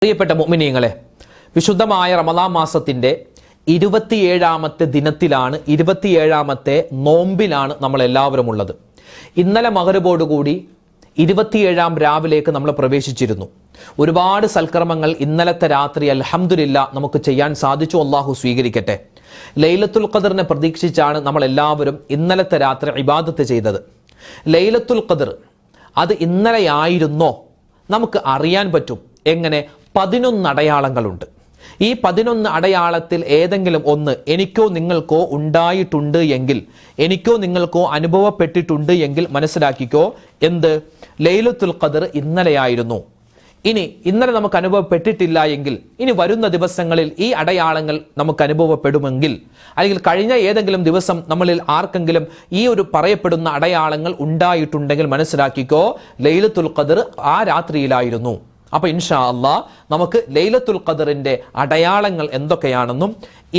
പ്രിയപ്പെട്ട മുഅ്മിനീങ്ങളെ, വിശുദ്ധമായ റമദാൻ മാസത്തിന്റെ 27ാമത്തെ ദിനത്തിലാണ്, 27ാമത്തെ നോമ്പിലാണ് നമ്മൾ എല്ലാവരും ഉള്ളത്. ഇന്നലെ മഗ്‌രിബോടുകൂടി 27ാം രാവിലേക്ക് നമ്മൾ പ്രവേശിച്ചിരുന്നു. ഒരുപാട് സൽക്കർമ്മങ്ങൾ ഇന്നലത്തെ രാത്രി അൽഹംദുലില്ലാഹ് നമുക്ക് ചെയ്യാൻ സാധിച്ചു. അല്ലാഹു സ്വീകരിക്കട്ടെ. ലൈലത്തുൽ ഖദറിനെ പ്രതീക്ഷിച്ചാണ് നമ്മൾ എല്ലാവരും ഇന്നലത്തെ രാത്രി ഇബാദത്ത് ചെയ്തത്. ലൈലത്തുൽ ഖദർ അത് ഇന്നലെയായിരുന്നോ? നമുക്ക് അറിയാൻ പറ്റും. എങ്ങനെ? 11 അടയാളങ്ങളുണ്ട്. ഈ 11 അടയാളത്തിൽ ഏതെങ്കിലും ഒന്ന് എനിക്കോ നിങ്ങൾക്കോ ഉണ്ടായിട്ടുണ്ട് എങ്കിൽ, എനിക്കോ നിങ്ങൾക്കോ അനുഭവപ്പെട്ടിട്ടുണ്ട് എങ്കിൽ മനസ്സിലാക്കിക്കോ, എന്ത്? ലൈലത്തുൽ ഖദർ ഇന്നലെയായിരുന്നു. ഇനി ഇന്നലെ നമുക്ക് അനുഭവപ്പെട്ടിട്ടില്ല എങ്കിൽ ഇനി വരുന്ന ദിവസങ്ങളിൽ ഈ അടയാളങ്ങൾ നമുക്ക് അനുഭവപ്പെടുമെങ്കിൽ, അല്ലെങ്കിൽ കഴിഞ്ഞ ഏതെങ്കിലും ദിവസം നമ്മളിൽ ആർക്കെങ്കിലും ഈ ഒരു പറയപ്പെടുന്ന അടയാളങ്ങൾ ഉണ്ടായിട്ടുണ്ടെങ്കിൽ മനസ്സിലാക്കിക്കോ, ലൈലത്തുൽ ഖദർ ആ രാത്രിയിലായിരുന്നു. അപ്പൊ ഇൻഷാ അല്ലാഹ് നമുക്ക് ലൈലത്തുൽ ഖദറിന്റെ അടയാളങ്ങൾ എന്തൊക്കെയാണെന്നും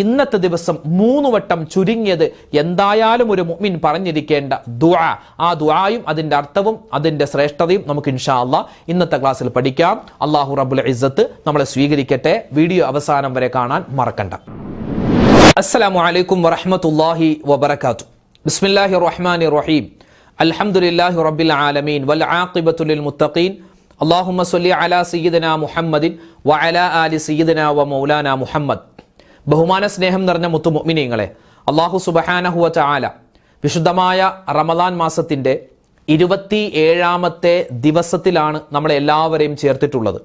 ഇന്നത്തെ ദിവസം 3 വട്ടം ചുരുങ്ങിയത് എന്തായാലും ഒരു മുഅ്മിൻ പറഞ്ഞിരിക്കേണ്ട ദുആ, ആ ദുആയും അതിന്റെ അർത്ഥവും അതിന്റെ ശ്രേഷ്ഠതയും നമുക്ക് ഇൻഷാ അല്ലാഹ് ഇന്നത്തെ ക്ലാസ്സിൽ പഠിക്കാം. അല്ലാഹു റബ്ബുൽ ഇസ്സത്ത് നമ്മളെ സ്വീകരിക്കട്ടെ. വീഡിയോ അവസാനം വരെ കാണാൻ മറക്കണ്ട. അസ്സലാമു അലൈക്കും വറഹ്മത്തുള്ളാഹി വബറകാതുഹു. ബിസ്മില്ലാഹിർ റഹ്മാനിർ റഹീം. അൽഹംദുലില്ലാഹി റബ്ബിൽ ആലമീൻ വൽ ആഖിബത്തു ലിൽ മുത്തഖീൻ. അല്ലാഹുമ്മ സ്വല്ലി അലാ സയ്യിദിനാ മുഹമ്മദിൻ വ അലാ ആലി സയ്യിദിനാ വ മൗലാനാ മുഹമ്മദ്. ബഹുമാന സ്നേഹം നിറഞ്ഞ മുത്തു മുഅ്മിനീങ്ങളെ, അല്ലാഹു സുബ്ഹാനഹു വ തആല വിശുദ്ധമായ റമദാൻ മാസത്തിന്റെ 27ാമത്തെ ദിവസത്തിലാണ് നമ്മളെ എല്ലാവരെയും ചേർത്തിട്ടുള്ളത്.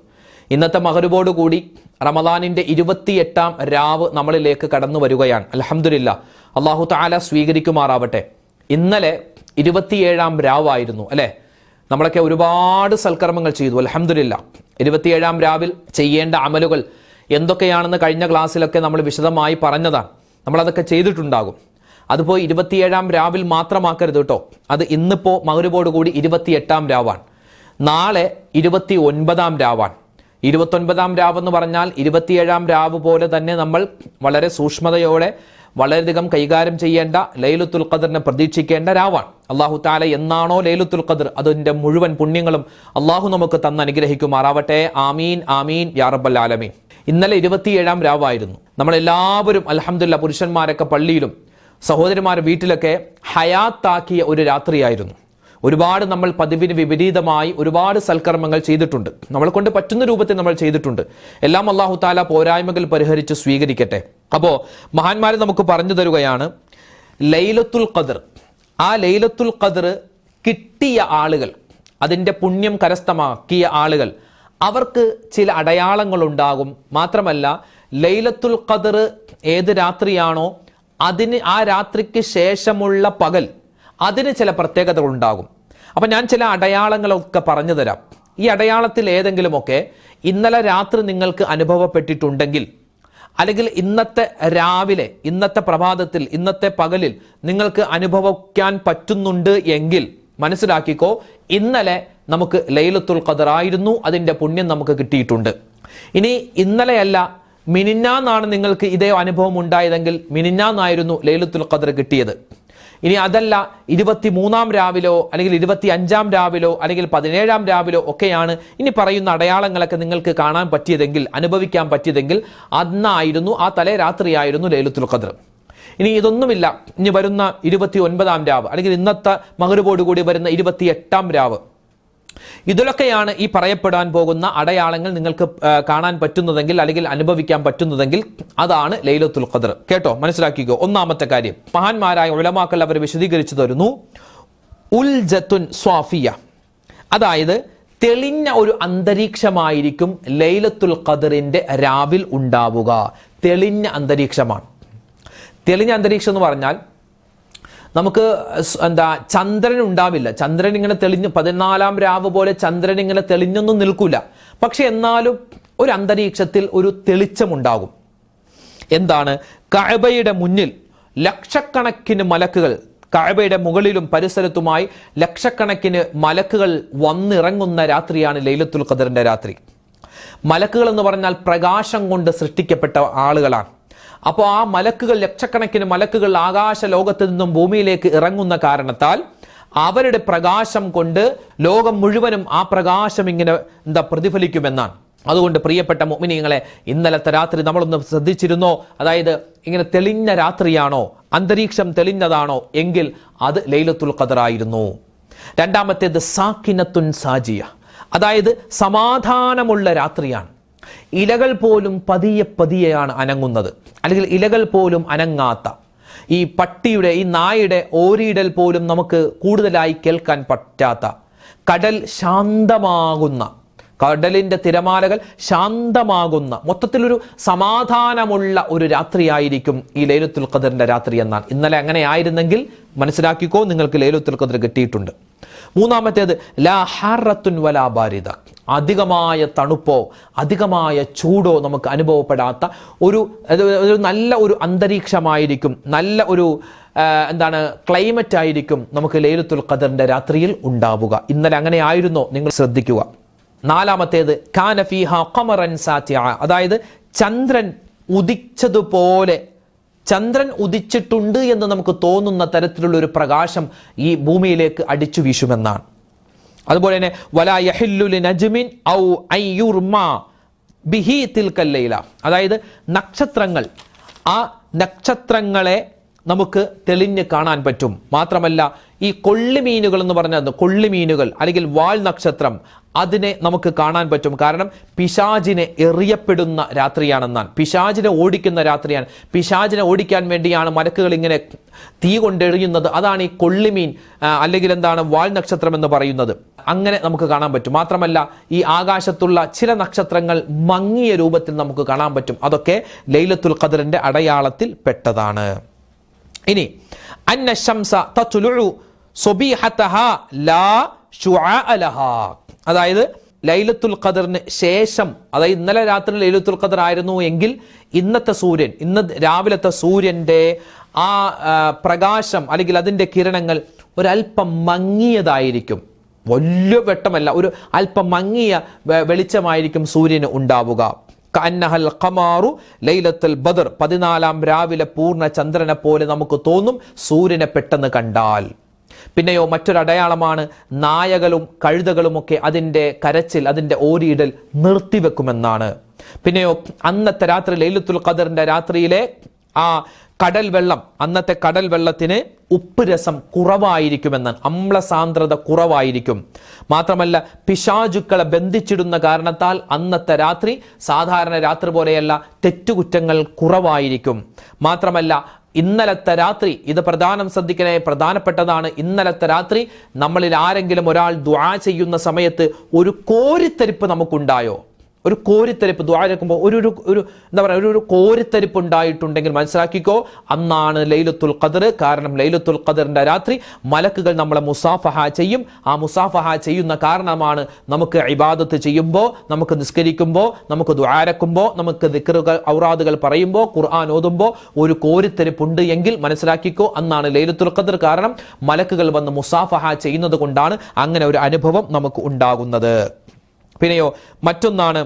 ഇന്നത്തെ മഗ്‌രിബോട് കൂടി റമദാനിന്റെ 28ാം രാവ് നമ്മളിലേക്ക് കടന്നു വരികയാണ്. അൽഹംദുലില്ലാഹ്, അല്ലാഹു തആല സ്വീകരിക്കുമാറാവട്ടെ. ഇന്നലെ 27ാം രാവായിരുന്നു അല്ലേ? നമ്മളൊക്കെ ഒരുപാട് സൽക്കർമ്മങ്ങൾ ചെയ്തു. അൽഹംദുലില്ലാഹ്. 27ാം രാവിൽ ചെയ്യേണ്ട അമലുകൾ എന്തൊക്കെയാണെന്ന് കഴിഞ്ഞ ക്ലാസ്സിലൊക്കെ നമ്മൾ വിശദമായി പറഞ്ഞതാണ്. നമ്മളതൊക്കെ ചെയ്തിട്ടുണ്ടാകും. അതുപോയി 27ാം രാവിൽ മാത്രമാക്കരുത് കേട്ടോ. അത് ഇന്നിപ്പോ മഗ്‌രിബോട് കൂടി 28ാം രാവാണ്. നാളെ 29ാം രാവാണ്. 29ാം രാവ് എന്ന് പറഞ്ഞാൽ 27ാം രാവ് പോലെ തന്നെ നമ്മൾ വളരെ സൂക്ഷ്മതയോടെ വളരെയധികം കൈകാര്യം ചെയ്യേണ്ട, ലൈലത്തുൽ ഖദറിനെ പ്രതീക്ഷിക്കേണ്ട രാവാണ്. അല്ലാഹു തആല എന്നാണോ ലൈലത്തുൽ ഖദർ അതിന്റെ മുഴുവൻ പുണ്യങ്ങളും അല്ലാഹു നമുക്ക് തന്ന് അനുഗ്രഹിക്കുമാറാവട്ടെ. ആമീൻ ആമീൻ യാ റബ്ബൽ ആലമീൻ. ഇന്നലെ 27ാം രാവായിരുന്നു. നമ്മളെല്ലാവരും അൽഹംദുലില്ലാഹ് പുരുഷന്മാരൊക്കെ പള്ളിയിലും സഹോദരിമാർ വീട്ടിലൊക്കെ ഹയാത്താക്കിയ ഒരു രാത്രിയായിരുന്നു. ഒരുപാട് നമ്മൾ പതിവിന് വിപരീതമായി ഒരുപാട് സൽക്കർമ്മങ്ങൾ ചെയ്തിട്ടുണ്ട്. നമ്മളെ കൊണ്ട് പറ്റുന്ന രൂപത്തിൽ നമ്മൾ ചെയ്തിട്ടുണ്ട്. എല്ലാം അല്ലാഹു തആല പോരായ്മകൾ പരിഹരിച്ച് സ്വീകരിക്കട്ടെ. അപ്പോ മഹാന്മാർ നമുക്ക് പറഞ്ഞു തരുകയാണ്, ലൈലത്തുൽ ഖദർ, ആ ലൈലത്തുൽ ഖദർ കിട്ടിയ ആളുകൾ, അതിന്റെ പുണ്യം കരസ്ഥമാക്കിയ ആളുകൾ, അവർക്ക് ചില അടയാളങ്ങൾ ഉണ്ടാകും. മാത്രമല്ല ലൈലത്തുൽ ഖദർ ഏത് രാത്രിയാണോ അതിന് ആ രാത്രിക്ക് ശേഷമുള്ള പകൽ, അതിന് ചില പ്രത്യേകതകൾ ഉണ്ടാകും. അപ്പൊ ഞാൻ ചില അടയാളങ്ങളൊക്കെ പറഞ്ഞു തരാം. ഈ അടയാളത്തിൽ ഏതെങ്കിലുമൊക്കെ ഇന്നലെ രാത്രി നിങ്ങൾക്ക് അനുഭവപ്പെട്ടിട്ടുണ്ടെങ്കിൽ, അല്ലെങ്കിൽ ഇന്നത്തെ രാവിലെ, ഇന്നത്തെ പ്രഭാതത്തിൽ, ഇന്നത്തെ പകലിൽ നിങ്ങൾക്ക് അനുഭവിക്കാൻ പറ്റുന്നുണ്ട് എങ്കിൽ മനസ്സിലാക്കിക്കോ, ഇന്നലെ നമുക്ക് ലൈലത്തുൽ ഖദർ ആയിരുന്നു, അതിന്റെ പുണ്യം നമുക്ക് കിട്ടിയിട്ടുണ്ട്. ഇനി ഇന്നലെയല്ല, മിനിഞ്ഞാന്നാണ് നിങ്ങൾക്ക് ഇതേ അനുഭവം ഉണ്ടായതെങ്കിൽ മിനിഞ്ഞാന്നായിരുന്നു ലൈലത്തുൽ ഖദർ കിട്ടിയത്. ഇനി അതല്ല, 23ാം രാവിലോ അല്ലെങ്കിൽ 25ാം രാവിലോ അല്ലെങ്കിൽ 17ാം രാവിലോ ഒക്കെയാണ് ഇനി പറയുന്ന അടയാളങ്ങളൊക്കെ നിങ്ങൾക്ക് കാണാൻ പറ്റിയതെങ്കിൽ, അനുഭവിക്കാൻ പറ്റിയതെങ്കിൽ അന്നായിരുന്നു, ആ തലേ രാത്രിയായിരുന്നു ലൈലത്തുൽ ഖദർ. ഇനി ഇതൊന്നുമില്ല, ഇനി വരുന്ന 29ാം രാവ് അല്ലെങ്കിൽ ഇന്നത്തെ മഗ്‌രിബോട് കൂടി വരുന്ന 28ാം രാവ്, ഇതിലൊക്കെയാണ് ഈ പറയപ്പെടാൻ പോകുന്ന അടയാളങ്ങൾ നിങ്ങൾക്ക് കാണാൻ പറ്റുന്നതെങ്കിൽ അല്ലെങ്കിൽ അനുഭവിക്കാൻ പറ്റുന്നതെങ്കിൽ അതാണ് ലൈലത്തുൽ ഖദർ. കേട്ടോ, മനസ്സിലാക്കിക്കോ. ഒന്നാമത്തെ കാര്യം, മഹാന്മാരായ ഉലമാക്കൾ അവർ വിശദീകരിച്ചു തരുന്നു, ഉൽജത്തുൻ സ്വാഫിയ, അതായത് തെളിഞ്ഞ ഒരു അന്തരീക്ഷമായിരിക്കും ലൈലത്തുൽ ഖദറിന്റെ രാവിൽ ഉണ്ടാവുക. തെളിഞ്ഞ അന്തരീക്ഷമാണ്. തെളിഞ്ഞ അന്തരീക്ഷം എന്ന് പറഞ്ഞാൽ നമുക്ക് ചന്ദ്രൻ ഉണ്ടാവില്ല. ചന്ദ്രൻ ഇങ്ങനെ തെളിഞ്ഞു, 14ാം രാവ് പോലെ ചന്ദ്രൻ ഇങ്ങനെ തെളിഞ്ഞൊന്നും നിൽക്കില്ല. പക്ഷെ എന്നാലും ഒരു അന്തരീക്ഷത്തിൽ ഒരു തെളിച്ചമുണ്ടാകും. എന്താണ്? കഅബയുടെ മുന്നിൽ ലക്ഷക്കണക്കിന് മലക്കുകൾ, കഅബയുടെ മുകളിലും പരിസരത്തുമായി ലക്ഷക്കണക്കിന് മലക്കുകൾ വന്നിറങ്ങുന്ന രാത്രിയാണ് ലൈലത്തുൽ ഖദറിന്റെ രാത്രി. മലക്കുകൾ എന്ന് പറഞ്ഞാൽ പ്രകാശം കൊണ്ട് സൃഷ്ടിക്കപ്പെട്ട ആളുകളാണ്. അപ്പോൾ ആ മലക്കുകൾ, ലക്ഷക്കണക്കിന് മലക്കുകൾ ആകാശ ലോകത്ത് നിന്നും ഭൂമിയിലേക്ക് ഇറങ്ങുന്ന കാരണത്താൽ അവരുടെ പ്രകാശം കൊണ്ട് ലോകം മുഴുവനും ആ പ്രകാശം ഇങ്ങനെ പ്രതിഫലിക്കുമെന്നാണ്. അതുകൊണ്ട് പ്രിയപ്പെട്ട മുഅ്മിനീങ്ങളെ, ഇന്നലത്തെ രാത്രി നമ്മളൊന്ന് ശ്രദ്ധിച്ചിരുന്നോ? അതായത് ഇങ്ങനെ തെളിഞ്ഞ രാത്രിയാണോ, അന്തരീക്ഷം തെളിഞ്ഞതാണോ എങ്കിൽ അത് ലൈലത്തുൽ ഖദർ ആയിരുന്നു. രണ്ടാമത്തേത് സാക്കിനത്തുൻ സാജിയ, അതായത് സമാധാനമുള്ള രാത്രിയാണ്. ഇലകൾ പോലും പതിയെ പതിയെയാണ് അനങ്ങുന്നത്, അല്ലെങ്കിൽ ഇലകൾ പോലും അനങ്ങാത്ത, ഈ പട്ടിയുടെ, ഈ നായയുടെ ഓരിയിടൽ പോലും നമുക്ക് കൂടുതലായി കേൾക്കാൻ പറ്റാത്ത, കടൽ ശാന്തമാകുന്ന, കടലിന്റെ തിരമാലകൾ ശാന്തമാകുന്ന, മൊത്തത്തിലൊരു സമാധാനമുള്ള ഒരു രാത്രിയായിരിക്കും ഈ ലൈലത്തുൽ ഖദറിന്റെ രാത്രി എന്നാണ്. ഇന്നലെ അങ്ങനെ ആയിരുന്നെങ്കിൽ മനസ്സിലാക്കിക്കോ, നിങ്ങൾക്ക് ലൈലത്തുൽ ഖദർ കിട്ടിയിട്ടുണ്ട്. മൂന്നാമത്തേത് ലാ ഹാറത്തുൻ വലാ ബാരിദ, അധികമായ തണുപ്പോ അധികമായ ചൂടോ നമുക്ക് അനുഭവപ്പെടാത്ത ഒരു നല്ല ഒരു അന്തരീക്ഷമായിരിക്കും, നല്ല ഒരു ക്ലൈമറ്റ് ആയിരിക്കും നമുക്ക് ലൈലത്തുൽ ഖദറിന്റെ രാത്രിയിൽ ഉണ്ടാവുക. ഇന്നലെ അങ്ങനെ ആയിരുന്നോ? നിങ്ങൾ ശ്രദ്ധിക്കുക. നാലാമത്തേത് കാന ഫീഹാ ഖമറൻ സാതിഅ, അതായത് ചന്ദ്രൻ ഉദിച്ചതുപോലെ, ചന്ദ്രൻ ഉദിച്ചിട്ടുണ്ട് എന്ന് നമുക്ക് തോന്നുന്ന തരത്തിലുള്ള ഒരു പ്രകാശം ഈ ഭൂമിയിലേക്ക് അടിച്ചു വീശുമെന്നാണ്. അതുപോലെ തന്നെ വലാ യഹില്ലു ലിനജ്മിൻ ഔ അയ്യുർമാ ബിഹി തിൽക്കൽ ലൈല, അതായത് നക്ഷത്രങ്ങൾ, ആ നക്ഷത്രങ്ങളെ നമുക്ക് തെളിഞ്ഞ് കാണാൻ പറ്റും. മാത്രമല്ല ഈ കൊള്ളിമീനുകൾ എന്ന് പറഞ്ഞത്, കൊള്ളിമീനുകൾ അല്ലെങ്കിൽ വാൽ നക്ഷത്രം, അതിനെ നമുക്ക് കാണാൻ പറ്റും. കാരണം പിശാചിനെ എറിയപ്പെടുന്ന രാത്രിയാണെന്നാണ്, പിശാചിനെ ഓടിക്കുന്ന രാത്രിയാണ്. പിശാചിനെ ഓടിക്കാൻ വേണ്ടിയാണ് മലക്കുകൾ ഇങ്ങനെ തീ കൊണ്ടെറിയുന്നത്. അതാണ് ഈ കൊള്ളിമീൻ അല്ലെങ്കിൽ വാൽ നക്ഷത്രം എന്ന് പറയുന്നത്. അങ്ങനെ നമുക്ക് കാണാൻ പറ്റും. മാത്രമല്ല ഈ ആകാശത്തുള്ള ചില നക്ഷത്രങ്ങൾ മങ്ങിയ രൂപത്തിൽ നമുക്ക് കാണാൻ പറ്റും. അതൊക്കെ ലൈലത്തുൽ ഖദറിന്റെ അടയാളത്തിൽ പെട്ടതാണ്. ഇനി അന്ന ശംസ തത്ലുഉ സുബീഹതഹാ ലാ ശുആഅ ലഹാ, അതായത് ലൈലത്തുൽ ഖദറിന് ശേഷം, അതായത് ഇന്നലെ രാത്രി ലൈലത്തുൽ ഖദർ ആയിരുന്നു എങ്കിൽ ഇന്നത്തെ സൂര്യൻ, ഇന്ന് രാവിലത്തെ സൂര്യന്റെ ആ പ്രകാശം അല്ലെങ്കിൽ അതിന്റെ കിരണങ്ങൾ ഒരല്പം മങ്ങിയതായിരിക്കും. വലിയ വെട്ടമല്ല, ഒരു അല്പം മങ്ങിയ വെളിച്ചമായിരിക്കും സൂര്യന് ഉണ്ടാവുക. കഅന്നഹൽ ഖമാറു ലൈലത്തുൽ ബദർ, 14 രാവിലെ പൂർണ്ണ ചന്ദ്രനെ പോലെ നമുക്ക് തോന്നും സൂര്യനെ പെട്ടെന്ന് കണ്ടാൽ. പിന്നെയോ മറ്റൊരടയാളമാണ് നായകളും കഴുതകളുമൊക്കെ അതിൻ്റെ കരച്ചിൽ, അതിൻ്റെ ഓരിയിടൽ നിർത്തിവെക്കുമെന്നാണ്. പിന്നെയോ അന്നത്തെ രാത്രി ലൈലത്തുൽ ഖദറിന്റെ രാത്രിയിലെ ആ കടൽ വെള്ളം, അന്നത്തെ കടൽ വെള്ളത്തിന് ഉപ്പ് രസം കുറവായിരിക്കുമെന്നാണ്, അമ്ലസാന്ദ്രത കുറവായിരിക്കും. മാത്രമല്ല പിശാചുക്കളെ ബന്ധിച്ചിടുന്ന കാരണത്താൽ അന്നത്തെ രാത്രി സാധാരണ രാത്രി പോലെയല്ല, തെറ്റുകുറ്റങ്ങൾ കുറവായിരിക്കും. മാത്രമല്ല ഇന്നലത്തെ രാത്രി, ഇത് പ്രധാനപ്പെട്ടതാണ്. ഇന്നലത്തെ രാത്രി നമ്മളിൽ ആരെങ്കിലും ഒരാൾ ദുആ ചെയ്യുന്ന സമയത്ത് ഒരു കോരിത്തരിപ്പ് നമുക്കുണ്ടായോ? ഒരു കോരിത്തരിപ്പ് ദുആ ചെയ്യുമ്പോൾ ഒരു കോരിത്തരിപ്പ് ഉണ്ടായിട്ടുണ്ടെങ്കിൽ മനസ്സിലാക്കിക്കോ, അന്നാണ് ലൈലത്തുൽ ഖദർ. കാരണം ലൈലത്തുൽ ഖദറിന്റെ രാത്രി മലക്കുകൾ നമ്മളെ മുസാഫഹ ചെയ്യും. ആ മുസാഫഹ ചെയ്യുന്ന കാരണമാണ് നമുക്ക് ഇബാദത്ത് ചെയ്യുമ്പോൾ, നമുക്ക് നിസ്കരിക്കുമ്പോൾ, നമുക്ക് ദുആരക്കുമ്പോൾ, നമുക്ക് ദിക്റുകൾ ഔറാദുകൾ പറയുമ്പോൾ, ഖുർആൻ ഓതുമ്പോൾ ഒരു കോരിത്തരിപ്പുണ്ട് എങ്കിൽ മനസ്സിലാക്കിക്കോ, അന്നാണ് ലൈലത്തുൽ ഖദർ. കാരണം മലക്കുകൾ വന്ന് മുസാഫഹ ചെയ്യുന്നത് കൊണ്ടാണ് അങ്ങനെ ഒരു അനുഭവം നമുക്ക് ഉണ്ടാകുന്നത്. പിന്നെയോ മറ്റൊന്നാണ്,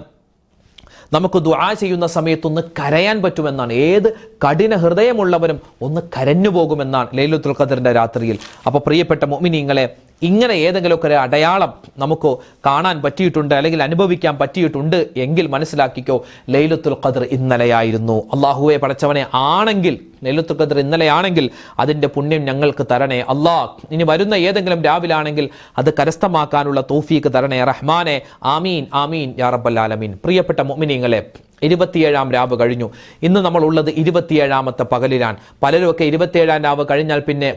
നമുക്ക് ദുആ ചെയ്യുന്ന സമയത്തൊന്ന് കരയാൻ പറ്റുമെന്നാണ്. ഏത് കഠിന ഹൃദയമുള്ളവരും ഒന്ന് കരഞ്ഞു പോകുമെന്നാണ് ലൈലത്തുൽ ഖദറിന്റെ രാത്രിയിൽ. അപ്പോൾ പ്രിയപ്പെട്ട മുഅ്മിനീങ്ങളെ, ഇങ്ങനെ ഏതെങ്കിലുമൊക്കെ ഒരു അടയാളം നമുക്ക് കാണാൻ പറ്റിയിട്ടുണ്ട് അല്ലെങ്കിൽ അനുഭവിക്കാൻ പറ്റിയിട്ടുണ്ട് എങ്കിൽ മനസ്സിലാക്കിക്കോ, ലൈലത്തുൽ ഖദർ ഇന്നലെയായിരുന്നു. അല്ലാഹുവേ പടച്ചവനെ, ആണെങ്കിൽ ലൈലത്തുൽ ഖദർ ഇന്നലെയാണെങ്കിൽ അതിന്റെ പുണ്യം ഞങ്ങൾക്ക് തരണേ അല്ലാഹ്. ഇനി വരുന്ന ഏതെങ്കിലും രാവിലാണെങ്കിൽ അത് കരസ്ഥമാക്കാനുള്ള തൗഫീഖ് തരണേ റഹ്മാനെ. ആമീൻ ആമീൻ യാ റബ്ബൽ ആലമീൻ. പ്രിയപ്പെട്ട മുഅ്മിനീങ്ങളെ, 27-ാം രാവ് കഴിഞ്ഞു. ഇന്ന് നമ്മൾ ഉള്ളത് 27-ാമത്തെ പകലിലാണ്. പലരുമൊക്കെ 27-ാം രാവ് കഴിഞ്ഞാൽ പിന്നെ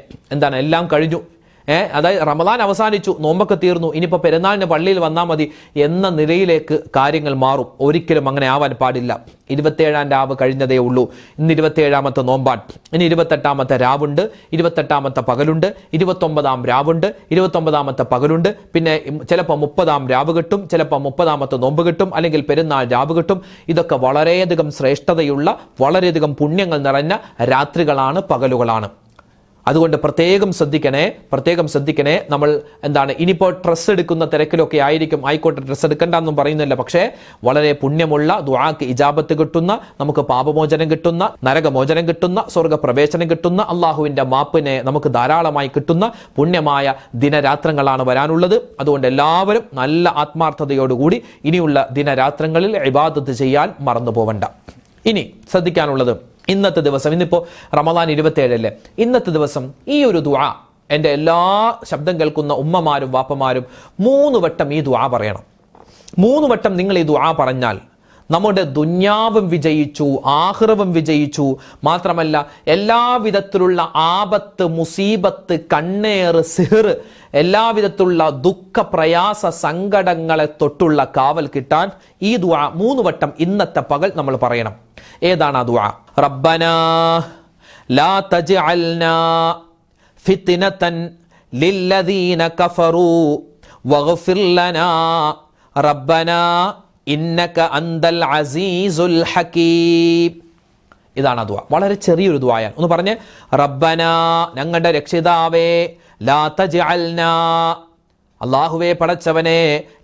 എല്ലാം കഴിഞ്ഞു, അതായത് റമദാൻ അവസാനിച്ചു, നോമ്പൊക്കെ തീർന്നു, ഇനിയിപ്പോൾ പെരുന്നാളിന് പള്ളിയിൽ വന്നാൽ മതി എന്ന നിലയിലേക്ക് കാര്യങ്ങൾ മാറും. ഒരിക്കലും അങ്ങനെ ആവാൻ പാടില്ല. 27-ാം രാവ് കഴിഞ്ഞതേ ഉള്ളൂ. ഇന്ന് 27-ാമത്തെ നോമ്പാൻ. ഇനി 28-ാമത്തെ രാവുണ്ട്, 28-ാമത്തെ പകലുണ്ട്, 29-ാം രാവുണ്ട്, 29-ാമത്തെ പകലുണ്ട്. പിന്നെ ചിലപ്പോൾ 30-ാം രാവ് കിട്ടും, ചിലപ്പോൾ 30-ാമത്തെ നോമ്പ് കിട്ടും, അല്ലെങ്കിൽ പെരുന്നാൾ രാവ് കിട്ടും. ഇതൊക്കെ വളരെയധികം ശ്രേഷ്ഠതയുള്ള, വളരെയധികം പുണ്യങ്ങൾ നിറഞ്ഞ രാത്രികളാണ്, പകലുകളാണ്. അതുകൊണ്ട് പ്രത്യേകം ശ്രദ്ധിക്കണേ. നമ്മൾ ഇനിയിപ്പോൾ ഡ്രസ്സ് എടുക്കുന്ന തിരക്കിലൊക്കെ ആയിക്കോട്ടെ, ഡ്രസ്സ് എടുക്കണ്ടെന്നും പറയുന്നില്ല. പക്ഷേ വളരെ പുണ്യമുള്ള ദുആക്ക് ഇജാബത്ത് കിട്ടുന്ന, നമുക്ക് പാപമോചനം കിട്ടുന്ന, നരകമോചനം കിട്ടുന്ന, സ്വർഗപ്രവേശനം കിട്ടുന്ന, അള്ളാഹുവിന്റെ മാപ്പിനെ നമുക്ക് ധാരാളമായി കിട്ടുന്ന പുണ്യമായ ദിനരാത്രങ്ങളാണ് വരാനുള്ളത്. അതുകൊണ്ട് എല്ലാവരും നല്ല ആത്മാർത്ഥതയോടുകൂടി ഇനിയുള്ള ദിനരാത്രങ്ങളിൽ ഇബാദത്ത് ചെയ്യാൻ മറന്നു പോവണ്ട. ഇനി ശ്രദ്ധിക്കാനുള്ളത്, ഇന്നത്തെ ദിവസം, ഇന്നിപ്പോ റമദാൻ 27 അല്ലേ, ഇന്നത്തെ ദിവസം ഈ ഒരു ദുആ എൻ്റെ എല്ലാ ശബ്ദം കേൾക്കുന്ന ഉമ്മമാരും വാപ്പമാരും 3 വട്ടം ഈ ദുആ പറയണം. 3 വട്ടം നിങ്ങൾ ഈ ദുആ പറഞ്ഞാൽ നമ്മുടെ ദുന്യാവും വിജയിച്ചു, ആഖിറവും വിജയിച്ചു. മാത്രമല്ല എല്ലാവിധത്തിലുള്ള ആപത്ത്, മുസീബത്ത്, കണ്ണേറ്, സിഹർ, എല്ലാവിധത്തിലുള്ള ദുഃഖ, പ്രയാസ, സങ്കടങ്ങളെ തൊട്ടുള്ള കാവൽ കിട്ടാൻ ഈ ദുആ 3 വട്ടം ഇന്നത്തെ പകൽ നമ്മൾ പറയണം. ഏതാണ് ആ ദുആ? റബ്ബനാ ലാ തജ്അൽനാ ഫിത്നതൻ ലില്ലദീന കഫറൂ വഗ്ഫിർ ലനാ റബ്ബനാ ഇന്നക അന്തൽ അസീസുൽ ഹകീം. ഇതാണ് ആ ദുആ. വളരെ ചെറിയൊരു ദുആയാണ്. ഒന്ന് പറഞ്ഞേ, റബ്ബനാ, ഞങ്ങളുടെ രക്ഷിതാവേ, ലാ തജ്അൽനാ, അല്ലാഹുവേ പടച്ചവനെ,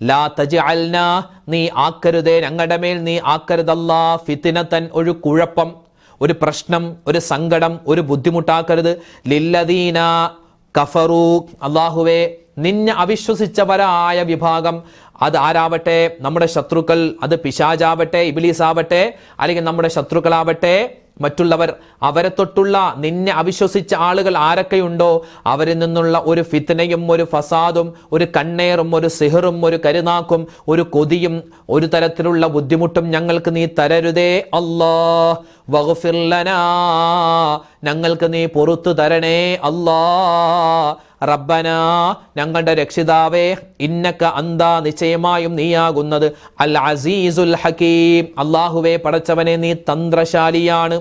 ലാ തജ്അൽനാ, നീ ആക്കരുതേ, ഞങ്ങളുടെ മേൽ നീ ആക്കരുതല്ലാ, ഫിത്നതൻ, ഒരു കുഴപ്പം, ഒരു പ്രശ്നം, ഒരു സങ്കടം, ഒരു ബുദ്ധിമുട്ടാക്കരുത്, ലില്ലദീന കഫറൂ, അല്ലാഹുവേ നിന്നെ അവിശ്വസിച്ചവരായ വിഭാഗം, അത് ആരാവട്ടെ, നമ്മുടെ ശത്രുക്കൾ, അത് പിശാചാവട്ടെ, ഇബ്ലീസ് ആവട്ടെ, അല്ലെങ്കിൽ നമ്മുടെ ശത്രുക്കളാവട്ടെ, മറ്റുള്ളവർ, അവരെ തൊട്ടുള്ള നിന്നെ അവിശ്വസിച്ച ആളുകൾ ആരൊക്കെയുണ്ടോ അവരിൽ നിന്നുള്ള ഒരു ഫിത്നയും, ഒരു ഫസാദും, ഒരു കണ്ണേറും, ഒരു സിഹറും, ഒരു കരുനാക്കും, ഒരു കൊതിയും, ഒരു തരത്തിലുള്ള ബുദ്ധിമുട്ടും ഞങ്ങൾക്ക് നീ തരരുതേ അല്ലാഹ്. വഗ്ഫിർ ലനാ, ഞങ്ങൾക്ക് നീ പുറത്തു തരണേ അല്ലാഹ്. റബ്ബനാ, ഞങ്ങളുടെ രക്ഷിതാവേ, ഇന്നക അന്താ, നിശ്ചയമായും നീയാകുന്നത്, അൽ അസീസുൽ ഹകീം, അല്ലാഹുവേ പടച്ചവനെ നീ തന്ത്രശാലിയാണ്,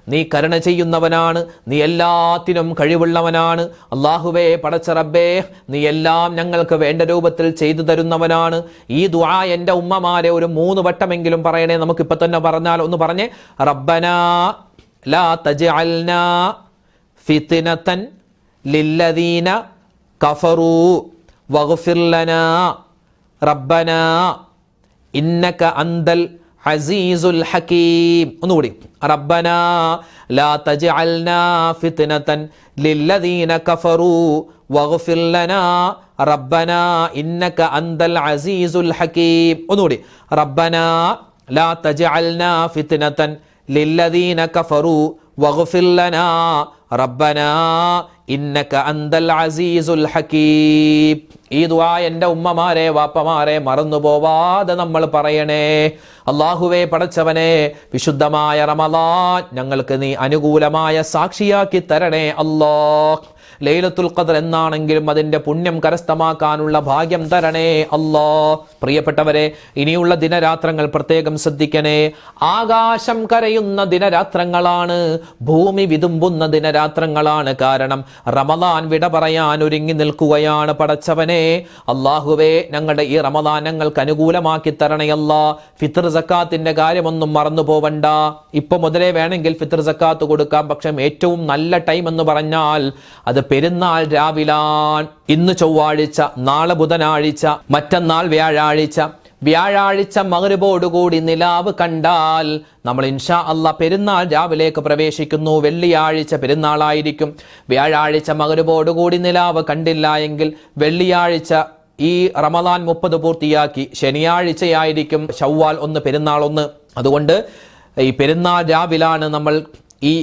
നീ കരുണ ചെയ്യുന്നവനാണ്, നീ എല്ലാത്തിനും കഴിവുള്ളവനാണ്. അല്ലാഹുവേ പടച്ച റബ്ബേ, നീ എല്ലാം ഞങ്ങൾക്ക് വേണ്ട രൂപത്തിൽ ചെയ്തു തരുന്നവനാണ്. ഈ ദുആ എൻ്റെ ഉമ്മമാരെ ഒരു 3 വട്ടമെങ്കിലും പറയണേ. നമുക്കിപ്പോൾ തന്നെ പറഞ്ഞാൽ ഒന്ന് പറഞ്ഞേ, റബ്ബനാ ലാ തജ്അൽനാ ഫിത്നതൻ ലില്ലദീന കഫറൂ വഗ്ഫിർ ലനാ റബ്ബനാ ഇന്നക അന്തൽ അസീസുൽ ഹകീം. ഒന്നുകൂടി, റബ്ബനാ ലാ തജ്അൽനാ ഫിത്നതൻ ലില്ലദീന കഫറൂ വഗ്ഫിർ ലനാ റബ്ബനാ ഇന്നക അന്തൽ അസീസുൽ ഹകീം. ഒന്നുകൂടി, റബ്ബനാ ലാ തജ്അൽനാ ഫിത്നതൻ ലില്ലദീന കഫറൂ വഗ്ഫിർ ലനാ റബ്ബനാ ഇന്നക അന്തൽ അസീസുൽ ഹകീം. ഈ ദുആ എൻ്റെ ഉമ്മമാരെ, വാപ്പമാരെ മറന്നു പോവാതെ നമ്മൾ പറയണേ. അല്ലാഹുവേ പടച്ചവനെ, വിശുദ്ധമായ റമളാൻ ഞങ്ങൾക്ക് നീ അനുകൂലമായ സാക്ഷിയാക്കി തരണേ അല്ലാഹ്. ലൈലത്തുൽ ഖദ്ർ എന്നാണെങ്കിലും അതിന്റെ പുണ്യം കരസ്ഥമാക്കാനുള്ള ഭാഗ്യം തരണേ അല്ലാഹ്. പ്രിയപ്പെട്ടവരെ, ഇനിയുള്ള ദിനരാത്രങ്ങൾ പ്രത്യേകം ശ്രദ്ധിക്കണേ. ആകാശം കരയുന്ന ദിനരാത്രങ്ങളാണ്, ഭൂമി വിതുമ്പുന്ന ദിനരാത്രങ്ങളാണ്. കാരണം റമളാൻ വിട പറയാൻ ഒരുങ്ങി നിൽക്കുകയാണ്. പടച്ചവനെ അല്ലാഹുവേ, ഞങ്ങളുടെ ഈ റമളാൻ ഞങ്ങൾക്ക് അനുകൂലമാക്കി തരണേ അല്ലാഹ്. ഫിത്ർ സക്കാത്തിന്റെ കാര്യമൊന്നും മറന്നു പോവണ്ട. ഇപ്പൊ മുതലേ വേണമെങ്കിൽ ഫിത്ർ സക്കാത്ത് കൊടുക്കാം. പക്ഷെ ഏറ്റവും നല്ല ടൈം എന്ന് പറഞ്ഞാൽ അത് പെരുന്നാൾ രാവിലാൻ. ഇന്ന് ചൊവ്വാഴ്ച, നാളെ ബുധനാഴ്ച, മറ്റന്നാൾ വ്യാഴാഴ്ച മഗ്രിബോടുകൂടി നിലാവ് കണ്ടാൽ നമ്മൾ ഇൻഷാ അല്ലാഹ് പെരുന്നാൾ രാവിലേക്ക് പ്രവേശിക്കുന്നു. വെള്ളിയാഴ്ച പെരുന്നാളായിരിക്കും. വ്യാഴാഴ്ച മഗ്രിബോടുകൂടി നിലാവ് കണ്ടില്ല എങ്കിൽ വെള്ളിയാഴ്ച ഈ റമളാൻ 30 പൂർത്തിയാക്കി ശനിയാഴ്ചയായിരിക്കും ശവ്വാൽ 1, പെരുന്നാൾ 1. അതുകൊണ്ട് ഈ പെരുന്നാൾ രാവിലാണ് നമ്മൾ ഈ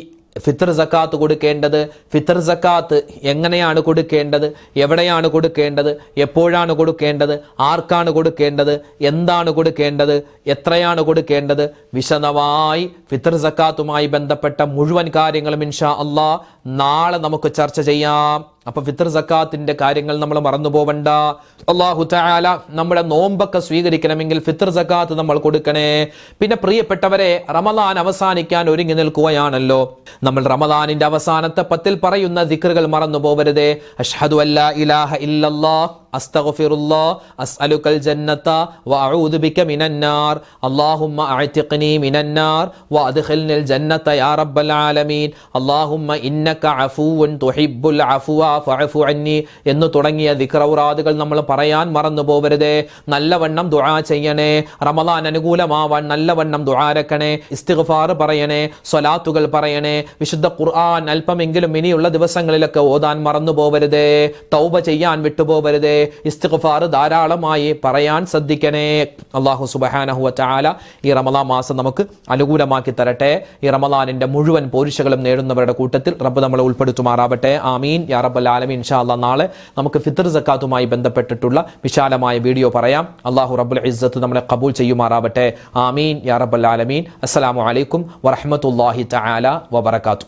ഫിത്ർ സക്കാത്ത് കൊടുക്കേണ്ടത്. ഫിത്ർ സക്കാത്ത് എങ്ങനെയാണ് കൊടുക്കേണ്ടത്, എവിടെയാണ് കൊടുക്കേണ്ടത്, എപ്പോഴാണ് കൊടുക്കേണ്ടത്, ആർക്കാണ് കൊടുക്കേണ്ടത്, എന്താണ് കൊടുക്കേണ്ടത്, എത്രയാണ് കൊടുക്കേണ്ടത്, വിശദമായി ഫിത്ർ സക്കാത്തുമായി ബന്ധപ്പെട്ട മുഴുവൻ കാര്യങ്ങളും ഇൻഷാ അല്ലാഹ് നാളെ നമുക്ക് ചർച്ച ചെയ്യാം. അപ്പൊ ഫിത്ർ സക്കാത്തിന്റെ കാര്യങ്ങൾ നമ്മൾ മറന്നു പോവണ്ട. അല്ലാഹു തആല നമ്മുടെ നോമ്പൊക്കെ സ്വീകരിക്കണമെങ്കിൽ ഫിത്ർ സക്കാത്ത് നമ്മൾ കൊടുക്കണേ. പിന്നെ പ്രിയപ്പെട്ടവരെ, റമളാൻ അവസാനിക്കാൻ ഒരുങ്ങി നിൽക്കുകയാണല്ലോ. നമ്മൾ റമളാനിന്റെ അവസാനത്തെ 10 പറയുന്ന ദിക്റുകൾ മറന്നു പോവരുതേ. അഷ്ഹദു അല്ലാ ഇലാഹ ഇല്ലല്ലാഹ്, അസ്തഗ്ഫിറുല്ലാ അസ്അലുകൽ ജന്നത വഅഊദു ബിക മിനന്നാർ അല്ലാഹുമ്മ അഅ്തിഖ്നി മിനന്നാർ വഅദ്ഖിൽനിൽ ജന്നത യാ റബ്ബൽ ആലമീൻ അല്ലാഹുമ്മ ഇന്നക അഫൂവുൻ തുഹിബ്ബുൽ അഫ്വ ഫഅഫു അന്നി എന്ന് തുടങ്ങിയ ദിക്റൗറാദുകൾ നമ്മൾ പറയാൻ മറന്നു പോവരുതേ. നല്ലവണ്ണം ദുആ ചെയ്യണേ. റമദാൻ അനുകൂലമാവാൻ നല്ലവണ്ണം ദുആരക്കണേ. ഇസ്തിഗ്ഫാർ പറയണേ. സ്വലാത്തുകൾ പറയണേ. വിശുദ്ധ ഖുർആൻ അല്പമെങ്കിലും ഇനിയുള്ള ദിവസങ്ങളിലൊക്കെ ഓതാൻ മറന്നു പോവരുതേ. തൗബ ചെയ്യാൻ വിട്ടുപോകരുതേ. ഇസ്തിഗ്ഫാർ ധാരാളമായി പറയാൻ ശ്രദ്ധിക്കണേ. അല്ലാഹു സുബ്ഹാനഹു വ തആല ഈ റമദാൻ മാസം നമുക്ക് അനുകൂലമാക്കി തരട്ടെ. ഈ റമദാനിന്റെ മുഴുവൻ പോരിശകളും നേടുന്നവരുടെ കൂട്ടത്തിൽ റബ്ബ് നമ്മളെ ഉൾപ്പെടുത്തുമാറാവട്ടെ. ആമീൻ യാ റബ്ബൽ ആലമീൻ. ഇൻഷാ അല്ലാഹ് നാളെ നമുക്ക് ഫിത്ർ സക്കാത്തുമായി ബന്ധപ്പെട്ടിട്ടുള്ള വിശാലമായ വീഡിയോ പറയാം. അല്ലാഹു റബ്ബുൽ ഇസ്സത്ത് നമ്മളെ ഖബൂൽ ചെയ്യുമാറാവട്ടെ. ആമീൻ യാ റബ്ബൽ ആലമീൻ. അസ്സലാമു അലൈക്കും വറഹ്മത്തുള്ളാഹി തആല വബറകാതുഹു.